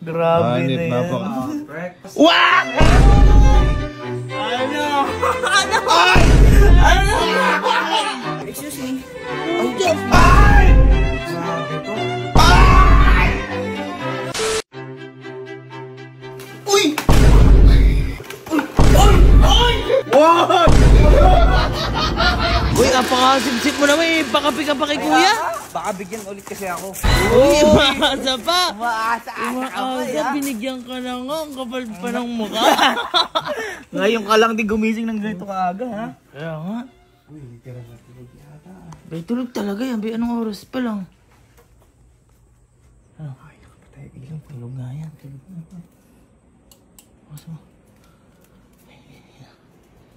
Grabe na yan. Breakfast. Wow! Ano? Ay! Ano? Excuse me. Ay! Grabe to. Ay! Uy! Uy! Ay! Wow! Uy, apakasip-sip mo naman eh. Pakapi ka pa kay kuya. Baka bigyan ulit kasi ako. Uy, umaasa pa. Umaasa-asa ka pa Umaasa, binigyan ka na nga. Ang kapal pa ng mukha. Ngayon ka lang din gumising ng ganito kaaga, ha? Kaya nga. Uy, tira na tulog yata. Bay, tulog talaga yan. Bay, anong oras pa lang? Ano? Ay, nakapatay ilaw. Tulog nga yan. Tulog nga. Oras mo.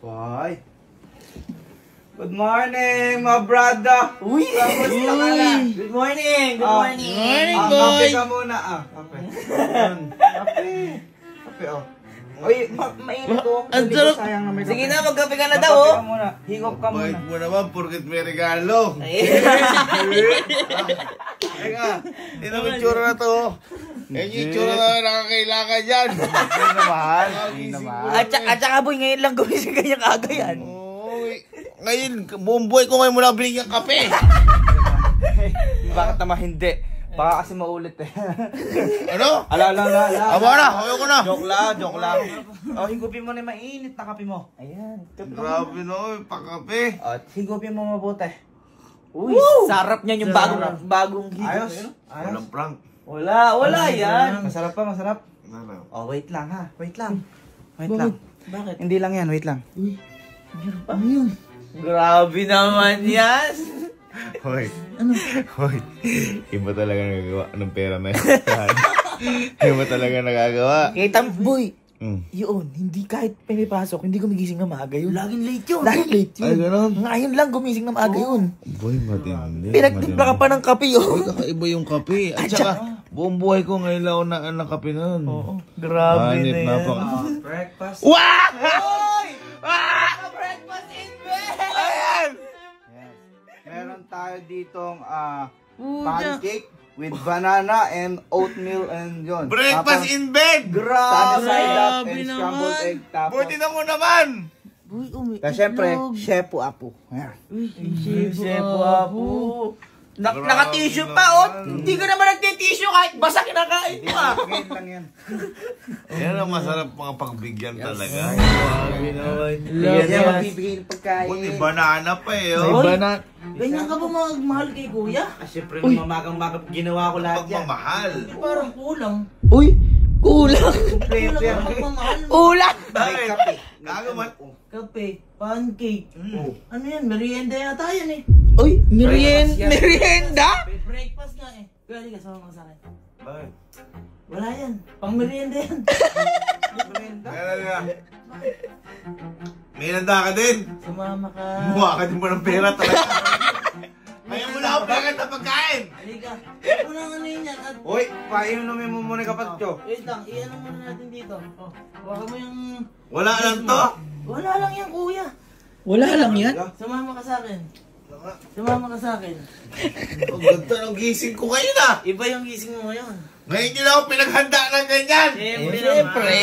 Boy. Good morning, my brother. Uy! Kamusta ka na? Good morning! Good Ah, morning! Kape ka muna, Kape. Kape. Kape, Uy, mainit ko. Ang sarap. Sayang na may Sige kape. na, magkape ka na daw, Kape oh. ka muna. Higop ka Bait muna. mo naman, porket may regalo. Teka, ito ang itsura na to. Yan yung itsura na nakakailangan dyan. Hindi naman. Hindi naman. At saka boy, ngayon lang gumising kanya kaga yan. Uy, ngayon, buong buhay ko ngayon mo lang binigyan kape. Bakit naman hindi? Baka kasi maulit eh. Ano? Ala. Aba na, ayoko na. Joke lang. Higupin mo na yung mainit na kape mo. Ayan. Grabe no, pakape. At higupin mo mabuti. Uy, sarap niyan yung bagong higop. Ayos? Walang prank. Wala yan. Masarap pa, masarap. Ano? Oh, wait lang ha. Wait lang. Wait Bakit? lang. Bakit? Hindi lang yan, wait lang. Uy, ano yun? Grabe naman yan. Hoy. Ano? Hoy. Iba talaga nagagawa ng pera na yan. Iba talaga nagagawa. Kita mo, boy. Yun, hindi kahit may pasok, hindi gumigising na maaga yun. Laging late yun. Laging late yun. Ay, ganun. Ngayon lang gumising na maaga yun. Boy, matindi. Pinagtimpla ka pa ng kape Uy, yun. kakaiba yung kape. At saka, buong buhay ko ngayon lang ako na kape nun. Oo, grabe Hanip na na yan. pa. Breakfast. Wow! Hoy! Ah! Breakfast in bed! Ayan! Yes. Meron tayo ditong Puta. pancake with banana and oatmeal and yun. Breakfast in bed! Sunny side up Grabe and naman. scrambled egg tapos. Buti na mo naman! Uy, Tapos syempre, shepu apo. Ayan. Shepo Apo. Naka-tissue pa, oh. Hindi ka naman nagte-tissue kahit basa kinakain mo, ah. Ngayon lang yan. Yan ang masarap mga pagbigyan talaga. Grabe naman. Yan yan, magbibigay ng pagkain. Buti banana pa eh. May Oh. banana. Ganyan ka ba magmahal kay kuya? Siyempre, mamagang ginawa ko lahat yan. Pagmamahal. Parang kulang. Uy! Kulang! Kulang ang pagmamahal mo. Kulang! May Bakit? kape. Gagaman. Kape, pancake. Ano yan? Merienda yata yan eh. Uy! Merienda? Breakfast nga eh. Kaya di ka, sama ka sa akin. Bakit? Wala yan. Pang merienda yan. May nanda ka din. Sumama ka. Buha ka din mo ng pera talaga. Kaya mo na ako pera na pagkain. Halika. Unang ano yun yan. At Uy, painumin mo muna kapatid ko. wait lang, i-ano muna natin dito. Oh, baka mo yung... Wala lang to. Wala lang yan, kuya. Wala lang yan? Sumama ka sa akin. Sumama ka sa akin. Ang ganda ng gising ko ngayon ah. Iba yung gising mo ngayon. Ngayon nyo lang ako pinaghanda ng ganyan. Siyempre.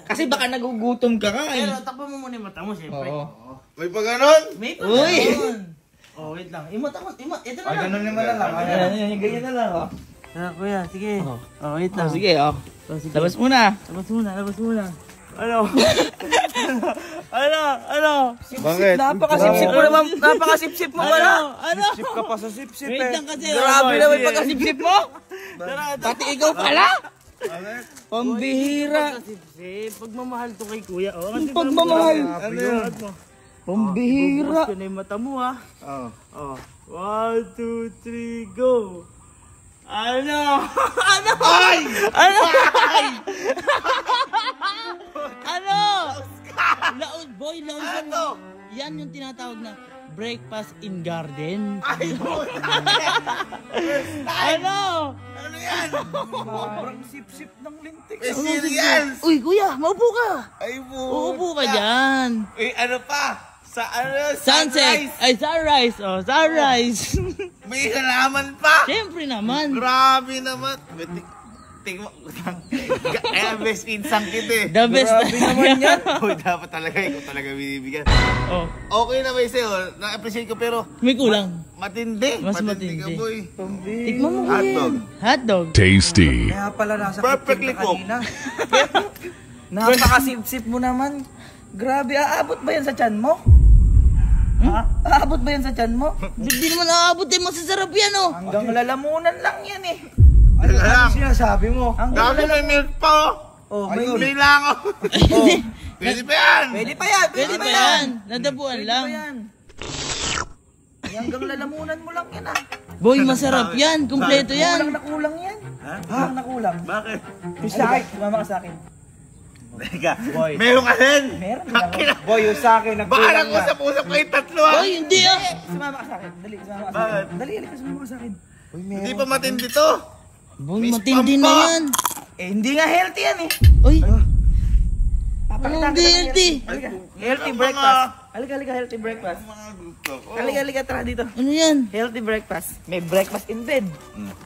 Kasi baka nagugutom ka ka Pero takpan mo muna yung mata mo, siyempre. May pa ganon? May pa ganun. Oh, wait lang. Imot ako. Ito na Ay, lang. ganun naman na lang. Ayan, ganyan na lang, oh. Kuya, sige. Oh, wait lang. Sige, Oh, sige. labas muna. Labas muna. Ano? Ano? Bakit? Napakasipsip mo naman. Napakasipsip mo pala. Ano? Sip ka pa sa sipsip Wait lang kasi. Grabe oh, naman sige. pagkasipsip mo. Pati ikaw pala. Pambihira. Pagmamahal to kay kuya. Oh, kasi Pagmamahal. Ano yun? Pambihira. Gusto na yung mata mo, ha? Oh. Oh. 1, 2, 3, go! Ano? Ano? Ay! Ano? Ano? Laon, boy, laon. Ano? Yan yung tinatawag na breakfast in garden. Ay! Ano? Ano yan? Sobrang sipsip ng lintik. May cereals! Uy, kuya, maupo ka. Ay po! Uupo ka dyan. Eh, ano pa? Sa ano? Sunset. Sunrise! Ay, sunrise. Oh, sunrise. May halaman pa! Siyempre naman. Grabe naman! tingmo. Kaya best insang kita eh. The best. Grabe naman yan. Uy, dapat talaga ikaw talaga binibigyan. Oh, Okay na ba sa'yo? Na-appreciate ko pero may kulang. matindi. Mas ka matindi. boy. Tikman mo Hotdog. Hotdog. Tasty. Kaya pala nasa Perfectly kitchen ka kanina. Napakasip-sip mo naman. Grabe, aabot ba yan sa tiyan mo? Ha? Aabot ba yan sa tiyan mo? Hindi naman aabot eh, masasarap yan oh. Hanggang lalamunan lang yan eh. Ano lang? sinasabi mo? Hanggang Dami may milk pa Oh, may may lang oh. Pwede pa yan. Pwede pa yan, Pwede pa yan. Nadabuan Pwede lang. pa yan. Hanggang lalamunan mo lang yan ah. Boy, masarap yan. Kumpleto Kulang yan. na kulang yan. Kulang na kulang. Bakit? Yung sa akin, sumama ka sa akin. Teka, Boy. meron ka din. Meron din ako. Boy, yung sa akin, Baka nagkulang na. nag-usap-usap kayo tatlo ah. Boy, hindi ah. Sumama ka sa akin. Dali, sumama ka sa Bakit? akin. Dali, halika, sumama ka sa akin. Boy, Hindi pa matindi to. Boy, Miss matindi na Pampa. yan. Eh, hindi nga healthy yan eh. Uy, Papakita anong kita ng healthy? Halika. Healthy breakfast. Halika, halika, healthy breakfast. Mga gusto ko. Halika, halika, tara dito. Ano yan? Healthy breakfast. May breakfast in bed.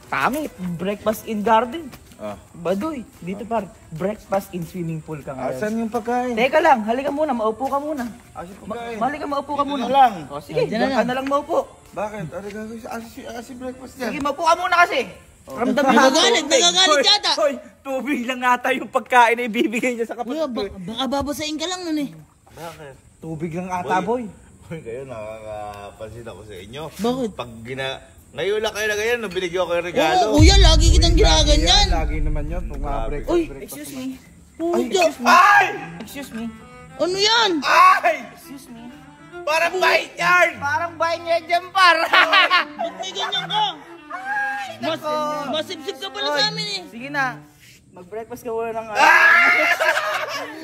Pangit. Breakfast in garden. Ah. Baduy. Dito par. Breakfast in swimming pool ka ngayon. Asan yung pagkain? Teka lang, halika muna, maupo ka muna. Asan pagkain? Halika, maupo ka muna. lang. O sige, Diyan na diyan ka na lang maupo. Bakit? Ano gagawin? Asan breakfast yan? Sige, maupo ka muna kasi. Ramdam mo. Nagagalit yata. Hoy, tubig lang ata yung pagkain na ibibigay niya sa Uy, kapatid. baka babasain ka lang nun eh. Bakit? Tubig lang ata, boy. Boy, kayo nakakapansin ako sa inyo. Bakit? Pag ngayon lang kayo na ganyan, nung binigyan ko kayo ng regalo. Oo, kuya, lagi kitang ginaganyan. Lagi naman yun. Kung mga breakfast. Uy, Excuse me. puta. Ay! Excuse me. Ano yan? Ay! Excuse me. Parang bait yan! Parang bahay niya dyan, par. Ba't may ganyan ka? Masipsip ka pala sa amin eh. Sige na. Mag-breakfast ka muna ng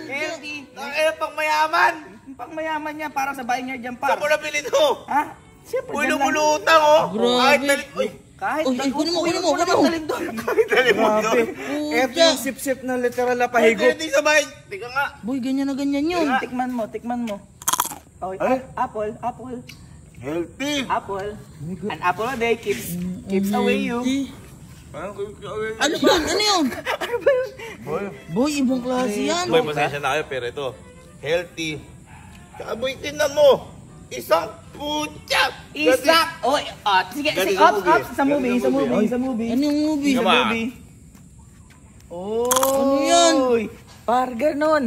healthy. Nakakaya pang mayaman! Yung pang mayaman niya, parang sa bahay niya dyan, Saan par. mo nabili to? Ha? Siyempre, Uy, dyan lang. lumulutang oh! Grabe. Kahit uy! Kahit Uy, kunin mo, kunin mo, wala kunin mo. bang daling doon. Kahit dalimundo! Eto Puta. yung sip-sip na literal na Ay, pahigop. hindi sa bahay! Tika nga! Boy, ganyan na ganyan yun. Tikman mo, tikman mo. Oh, Ay. apple, apple, Healthy! apple. An apple a day keeps away you. Parang Ano yun? Ano yun? Boy, ibang klase yan. Boy, pasensya na kayo, pero ito, healthy. Tsaka boy, tingnan mo! Isang putya! Isa! Oy, sige, Ganun sige, sa ups, movie. ups, sa movie, Ganun sa sa movie. movie, sa movie. Ano yung movie? Tingnan Sa mo. movie. Oh! Ano yan? Par, ganon.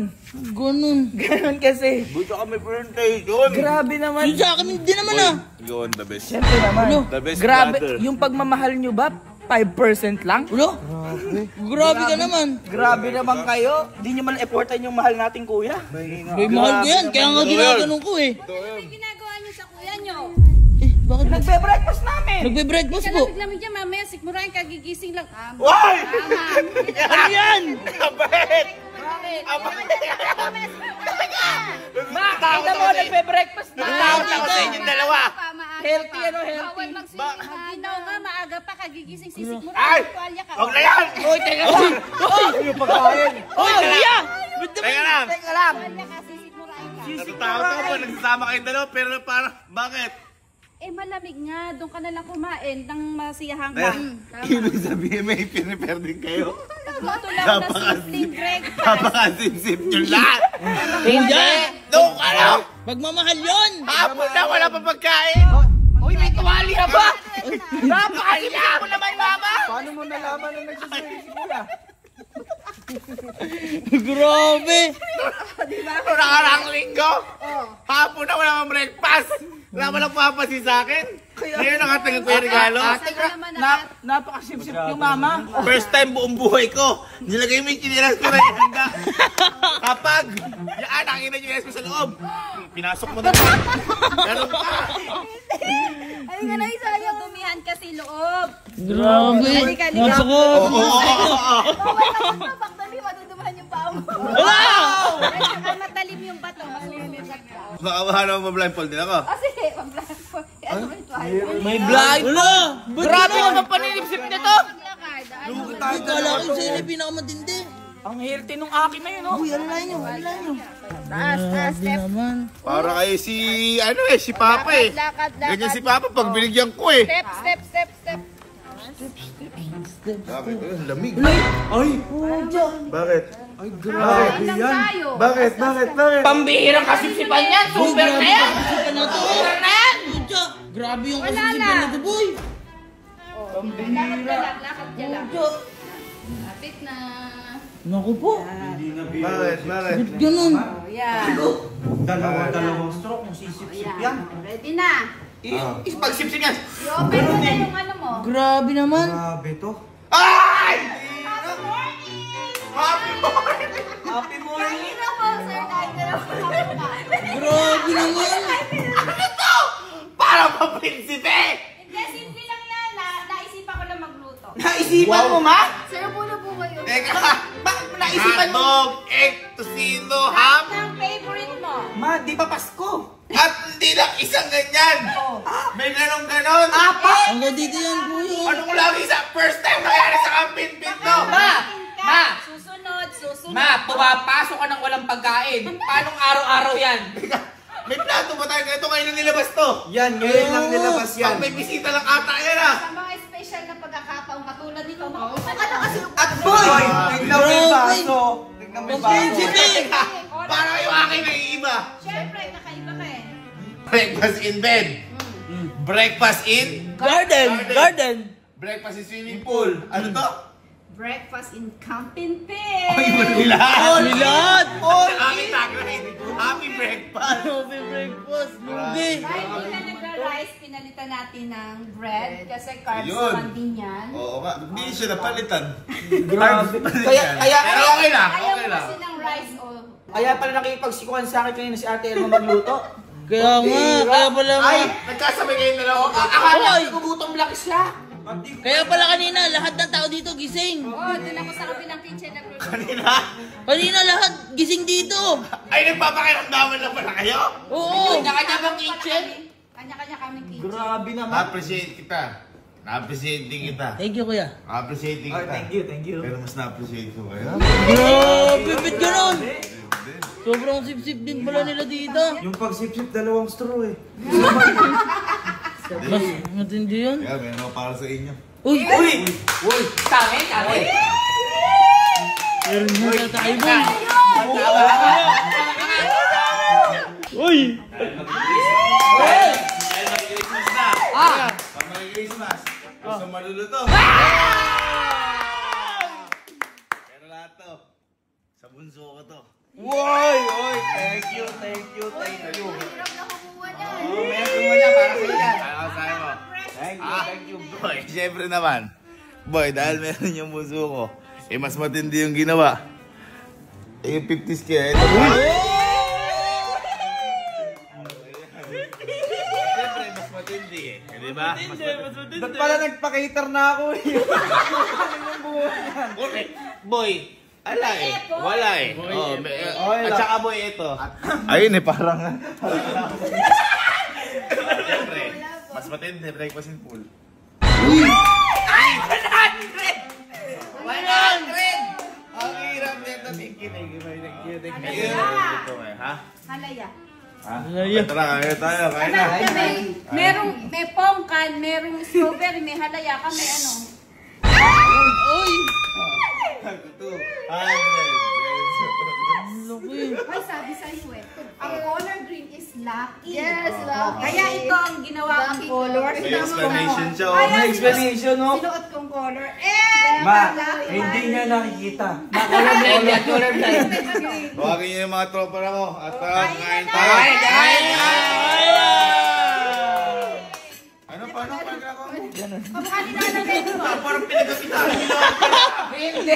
Ganun. Ganon kasi. Buto kami presentation! Grabe naman. Yung sa akin, hindi naman ah. Yun, the best. Siyempre naman. Ano? The best Grabe, brother. yung pagmamahal nyo ba, 5% lang? Ulo? Grabe ka naman. Grabe naman kayo. Di nyo man effortan yung mahal nating kuya. Boy, mahal ko yan. Kaya nga ginaganon ko eh. Ano ginagawa niyo sa kuya niyo? Eh, bakit ba? Nagbe-breakfast namin. Nagbe-breakfast Ka po. lamig-lamig dyan, mamaya sikmurahin kagigising lang. Why? Ano yan? Kabait! Bakit? Makakita mo, nagbe-breakfast na. Takot ako sa inyong dalawa! Healthy, ano, healthy? Bawal magsisingaw nga, maaga pa kagigising Ay! sisikmurahin. Tuwalya ka. Huwag na yan! Uy, teka lang. Yung pagkain. Uy, kuya. Teka lang! Teka lang. Tuwalya ka, sisikmurahin ka. Natatakot ako po, nagsasama kayong dalawa, pero parang, bakit? Eh malamig nga, doon ka na lang kumain ng masiyahan ka. Ibig sabihin may pinipare din kayo. Nagluto lang na simpleng breakfast. Napakasip-sip nyo lahat! Hindi. Doon ka lang! Pagmamahal yun. Hapon na, wala pa pagkain! Uy, may tuwalya ba? Napakasipin mo naman, mama. Paano mo nalaman na nagsasawin si kuya? Grabe. Ano nakarang linggo? Hapon na, wala pang breakfast! Wala pa lang papasin sa akin! Ngayon nakatanggap ko yung regalo. Napakasipsip yung mama. First time buong buhay ko, nilagay mo yung chinilas ko na yung handa. Kapag, yan, nakina yung chinilas ko sa loob. Pinasok mo na ba? Ganun ka. Ay nga na, sayang dumihan kasi loob. Grabe. Halika, halika. Nasa ko. Bawal naman pa, bakdali, madudumahan yung paa mo. Saka matalim yung bato, masunugat ka. Baka baka naman ma-blindfold din ako. O sige, pag-blindfold. Ano ba ito? May blind. Wala. Grabe naman paninipsip nito. Maglakad. Ano? Ay, kala ko sa'yo na pinakamatindi. Ang healthy nung akin na yun, oh. Uy, alalayan nyo, alalayan nyo. Taas, taas, Grabe step. naman. Para kayo si, ano si Papa eh. Lakad, lakad. Ganyan si Papa pag binigyan ko eh. Step, step, step, step. Bakit? Ang lamig. Ay! Bakit? Ay, grabe lang yan. tayo. Bakit? Pambihirang kasipsipan yan! Super na yan! Kasipsipan na to. Super na yan! Pucha, grabe yung Wala kasipsipan na. na to, boy. Lakad ka lang, lakad ka lang. Lapit na. Naku po. Bakit? Ba't ganun? Oh, yan. Dalawang stroke, kung sisip-sip Ayan. yan. Ready na. Pagsipsip yan. I-open mo na yung ano mo. Grabe naman. Grabe to. Ay! Happy morning! Happy morning! Happy morning! Kanina po, sir, kahit na lang po. Grabe naman. Ano to? Parang pa-prinsipe! Hindi, simple lang yan. Naisipan ko lang magluto. Naisipan mo, ma? Sir, puno po kayo. Teka! Naisipan mo? Hotdog, egg, tocino, ham, Ang favorite mo. Ma, di ba Pasko? at hindi lang isang ganyan! May ganon-ganon! Apat! Hanggang dito yan, kuya. Ano ko lagi sa first time nangyari sa camping pin to? Ma! Susunod. Ma, pumapasok ka ng walang pagkain. Paanong araw-araw yan? May plato ba tayo ganito ngayon na nilabas to? Yan, ngayon lang nilabas yan. Pag may bisita lang ata yan ah! Sa mga special na pagkakataong katulad nito, makuha ka na kasi yung At boy! Boy, tignan mo yung baso. Tignan mo yung baso. Prinsipe. Parang yung aking naiiba. Siyempre, kakaiba ka eh. Breakfast in bed. Breakfast in? Garden! Breakfast in swimming pool. Ano to? Breakfast in camping pit. Lahat! Lahat. Happy tagline. Happy breakfast. Happy breakfast, lugi. Dahil hindi na nagra-rice, pinalitan natin ng bread kasi carbs Yun. naman din yan. Oo nga, hindi siya napalitan. Grabe. Kaya, Pero okay lang, Ayaw okay mo lang. kasi ng rice o... kaya pala nakipagsikuhan sa akin kanina si Ate Elma magluto. Kaya nga, kaya pala nga. Ay, nagkasabay kayo na lang. Akala ko nagugutom lang siya. Kaya pala kanina, lahat ng tao dito gising. Oo, doon ako sa kabilang kitchen nagluluto. Kanina, Kanina lahat gising dito. ay nagpapakiramdaman lang pala kayo? Oo. Kanya-kanya bang kitchen? Kanya-kanya kaming kitchen. Grabe naman. Na-appreciate kita. Na-appreciate din kita. Thank you, kuya. Na-appreciate din Ay, kita. thank you. Pero mas na-appreciate ko kayo. Grabe, ba't ganun? Sobrang sip-sip din pala nila dito. Yung pagsip-sip, dalawang straw eh. Mas matindi yun. Kaya meron ako para sa inyo. Uy! Uy! Kami! Meron na tayo, boy. Uy! Dahil mag-Christmas na. Pag mag-Christmas, gusto maluluto. Pero lahat to, sa bunso ko to. Woy! Thank you. Hirap na kumuha niyan. Meron mo niya para sa inyo. Ano sabi mo? Thank you. Boy, syempre naman. Boy, dahil meron yung bunso ko, eh mas matindi yung ginawa. Eh yung 50s kaya ito. Siyempre, mas matindi eh. Di ba? Mas matindi. Ba't pala nagpa-cater na ako eh? Okay. Boy, ala eh. Wala eh. Oh, at saka boy, ito. Ayun eh, parang... Siyempre, mas matindi. Breakfast in pool. 100! Ang hirap nito. Thank you. Ito eh, ha? Halaya. Halaya. Tara, kaya tayo. Kaya na. May pongkan, merong strawberry, may halaya ka, may ano. Uy! 200. Lugi. Ay, sabi sa'yo eh. Ang color green is lucky. Yes, lucky. Kaya ito ang ginawa kong color. May explanation siya. oh. May explanation, no? Sinuot kong color. Eh, Ma, lucky. hindi niya nakikita. Colorblind yan, colorblind. Tawagin niyo yung mga tropa na ko. At kain na. tayo. Kain na! Ano pa? Ano pa? Kamukha ni Nana Benny mo. Parang pinagapitan nila. Hindi!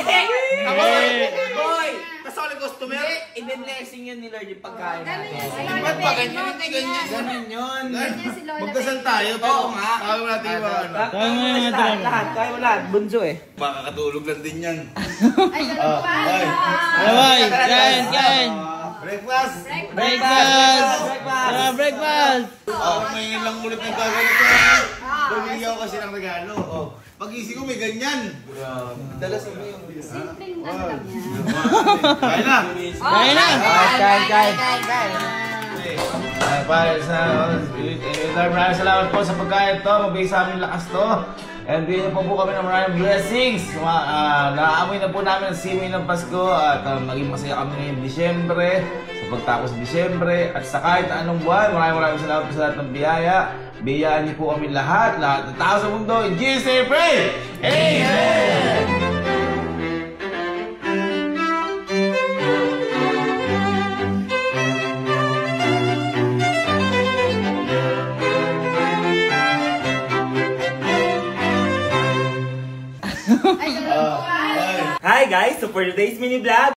Boy! Kasali customer. I-blessing yun ni Lord yung pagkain Ganun yan si natin. Lola Ba't ba Benny ganyan? mo, Hindi ganyan. Ganun yun. Ganyan si Lola Magdasal Benny. tayo. Pero Oo nga. tawag natin yung mga ano. Kaya nga yung tropa. Kaya wala. Bunso eh. Baka katulog lang din yan. Ay, ganun pa. Ay. Bye-bye! Kain! Breakfast. Breakfast! Tara, breakfast! May lang ulit ng gaganito. Bumili ako kasi ng regalo. Pag-isip ko may ganyan. Dala sa mo yung... Simpleng ano lang yan. Kaya na. Kain na! Maraming salamat po sa pagkain to. Mabigay sa amin lakas to. And bigyan niyo po kami ng maraming blessings. Naaamoy na po namin ang simoy ng Pasko at maging masaya kami ngayong Disyembre, sa pagtapos ng Disyembre, at sa kahit na anong buwan. Maraming salamat po sa lahat ng biyaya. Biyayaan niyo po kami lahat ng tao sa mundo. In Jesus' name, pray! Amen! Ay, Hi guys! So for today's mini vlog,